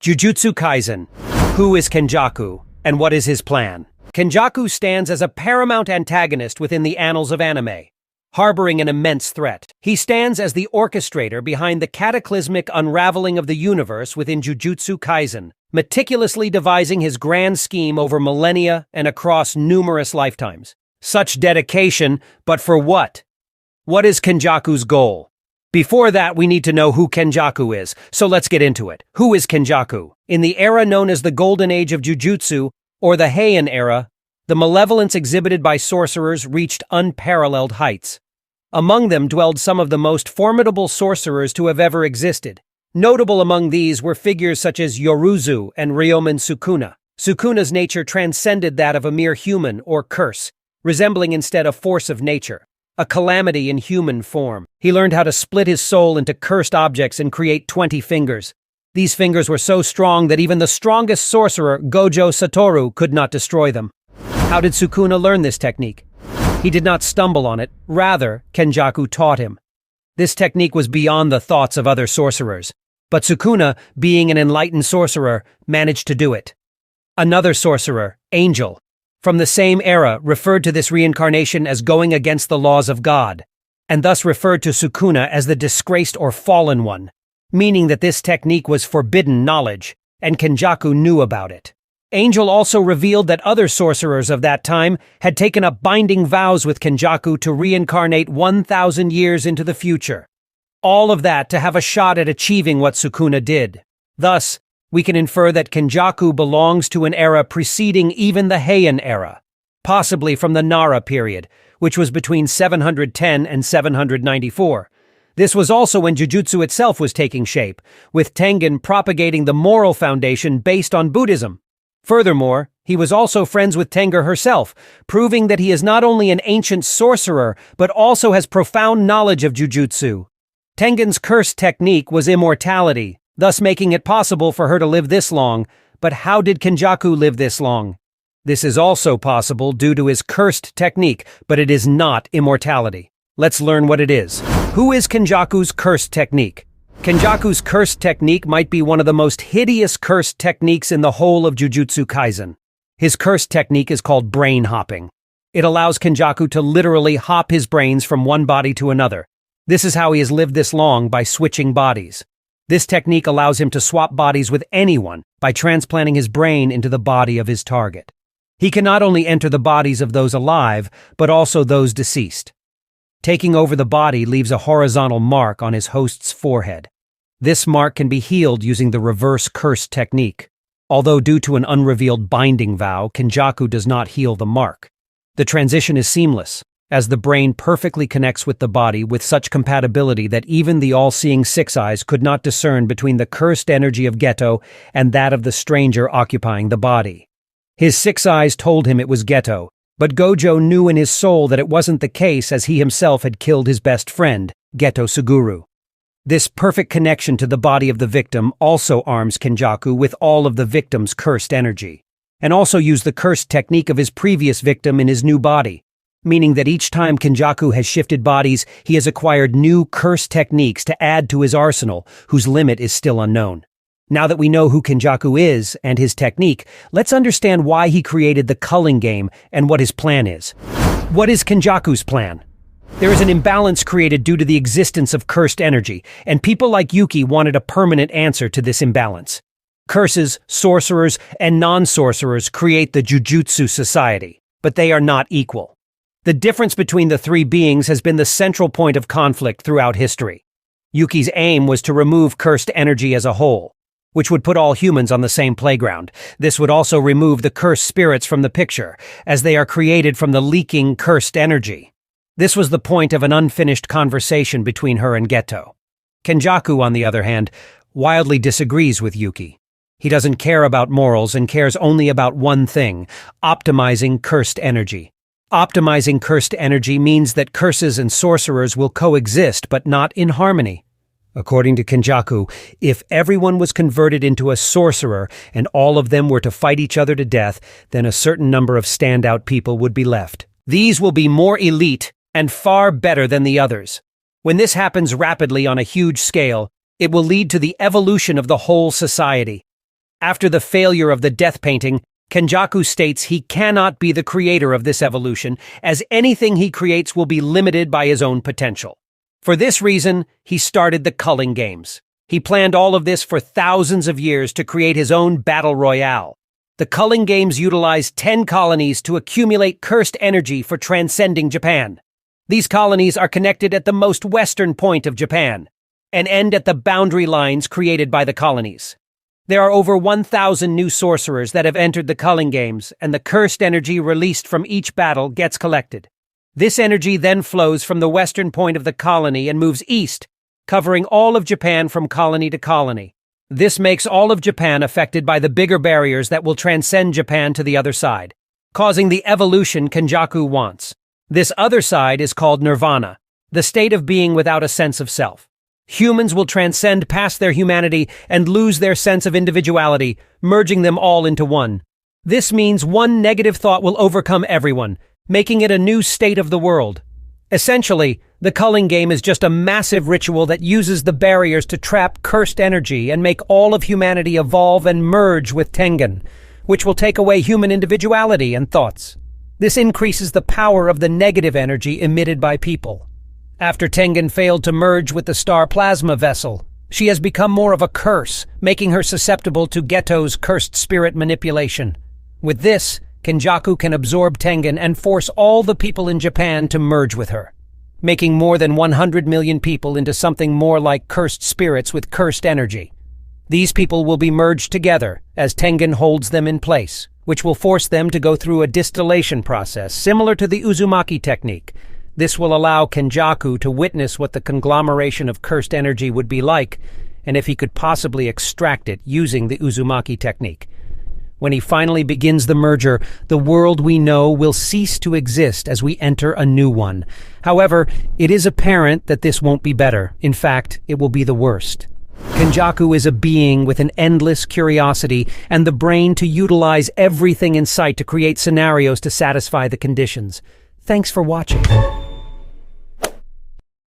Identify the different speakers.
Speaker 1: Jujutsu Kaisen. Who is Kenjaku, and what is his plan? Kenjaku stands as a paramount antagonist within the annals of anime, harboring an immense threat. He stands as the orchestrator behind the cataclysmic unraveling of the universe within Jujutsu Kaisen, meticulously devising his grand scheme over millennia and across numerous lifetimes. Such dedication, but for what? What is Kenjaku's goal? Before that, we need to know who Kenjaku is, so let's get into it. Who is Kenjaku? In the era known as the Golden Age of Jujutsu, or the Heian Era, the malevolence exhibited by sorcerers reached unparalleled heights. Among them dwelled some of the most formidable sorcerers to have ever existed. Notable among these were figures such as Yoruzu and Ryomen Sukuna. Sukuna's nature transcended that of a mere human or curse, resembling instead a force of nature, a calamity in human form. He learned how to split his soul into cursed objects and create 20 fingers. These fingers were so strong that even the strongest sorcerer, Gojo Satoru, could not destroy them. How did Sukuna learn this technique? He did not stumble on it, rather, Kenjaku taught him. This technique was beyond the thoughts of other sorcerers, but Sukuna, being an enlightened sorcerer, managed to do it. Another sorcerer, Angel, from the same era, referred to this reincarnation as going against the laws of God, and thus referred to Sukuna as the disgraced or fallen one, meaning that this technique was forbidden knowledge, and Kenjaku knew about it. Angel also revealed that other sorcerers of that time had taken up binding vows with Kenjaku to reincarnate 1,000 years into the future. All of that to have a shot at achieving what Sukuna did. Thus, we can infer that Kenjaku belongs to an era preceding even the Heian Era, possibly from the Nara period, which was between 710 and 794. This was also when Jujutsu itself was taking shape, with Tengen propagating the moral foundation based on Buddhism. Furthermore, he was also friends with Tengen herself, proving that he is not only an ancient sorcerer, but also has profound knowledge of Jujutsu. Tengen's curse technique was immortality, thus making it possible for her to live this long. But how did Kenjaku live this long? This is also possible due to his cursed technique, but it is not immortality. Let's learn what it is. Who is Kenjaku's cursed technique? Kenjaku's cursed technique might be one of the most hideous cursed techniques in the whole of Jujutsu Kaisen. His cursed technique is called brain hopping. It allows Kenjaku to literally hop his brains from one body to another. This is how he has lived this long, by switching bodies. This technique allows him to swap bodies with anyone by transplanting his brain into the body of his target. He can not only enter the bodies of those alive, but also those deceased. Taking over the body leaves a horizontal mark on his host's forehead. This mark can be healed using the reverse curse technique. Although due to an unrevealed binding vow, Kenjaku does not heal the mark. The transition is seamless, as the brain perfectly connects with the body with such compatibility that even the all-seeing Six Eyes could not discern between the cursed energy of Geto and that of the stranger occupying the body. His Six Eyes told him it was Geto, but Gojo knew in his soul that it wasn't the case, as he himself had killed his best friend, Geto Suguru. This perfect connection to the body of the victim also arms Kenjaku with all of the victim's cursed energy, and also used the cursed technique of his previous victim in his new body, meaning that each time Kenjaku has shifted bodies, he has acquired new cursed techniques to add to his arsenal, whose limit is still unknown. Now that we know who Kenjaku is and his technique, let's understand why he created the culling game and what his plan is. What is Kenjaku's plan? There is an imbalance created due to the existence of cursed energy, and people like Yuki wanted a permanent answer to this imbalance. Curses, sorcerers, and non-sorcerers create the Jujutsu society, but they are not equal. The difference between the three beings has been the central point of conflict throughout history. Yuki's aim was to remove cursed energy as a whole, which would put all humans on the same playground. This would also remove the cursed spirits from the picture, as they are created from the leaking cursed energy. This was the point of an unfinished conversation between her and Geto. Kenjaku, on the other hand, wildly disagrees with Yuki. He doesn't care about morals and cares only about one thing: optimizing cursed energy. Optimizing cursed energy means that curses and sorcerers will coexist, but not in harmony. According to Kenjaku, if everyone was converted into a sorcerer and all of them were to fight each other to death, then a certain number of standout people would be left. These will be more elite and far better than the others. When this happens rapidly on a huge scale, it will lead to the evolution of the whole society. After the failure of the death painting, Kenjaku states he cannot be the creator of this evolution, as anything he creates will be limited by his own potential. For this reason, he started the culling games. He planned all of this for thousands of years to create his own battle royale. The culling games utilize 10 colonies to accumulate cursed energy for transcending Japan. These colonies are connected at the most western point of Japan and end at the boundary lines created by the colonies. There are over 1,000 new sorcerers that have entered the culling games, and the cursed energy released from each battle gets collected. This energy then flows from the western point of the colony and moves east, covering all of Japan from colony to colony. This makes all of Japan affected by the bigger barriers that will transcend Japan to the other side, causing the evolution Kenjaku wants. This other side is called nirvana, the state of being without a sense of self. Humans will transcend past their humanity and lose their sense of individuality, merging them all into one. This means one negative thought will overcome everyone, making it a new state of the world. Essentially, the culling game is just a massive ritual that uses the barriers to trap cursed energy and make all of humanity evolve and merge with Tengen, which will take away human individuality and thoughts. This increases the power of the negative energy emitted by people. After Tengen failed to merge with the star plasma vessel, she has become more of a curse, making her susceptible to Geto's cursed spirit manipulation. With this, Kenjaku can absorb Tengen and force all the people in Japan to merge with her, making more than 100 million people into something more like cursed spirits with cursed energy. These people will be merged together as Tengen holds them in place, which will force them to go through a distillation process similar to the Uzumaki technique. This will allow Kenjaku to witness what the conglomeration of cursed energy would be like, and if he could possibly extract it using the Uzumaki technique. When he finally begins the merger, the world we know will cease to exist as we enter a new one. However, it is apparent that this won't be better. In fact, it will be the worst. Kenjaku is a being with an endless curiosity and the brain to utilize everything in sight to create scenarios to satisfy the conditions. Thanks for watching.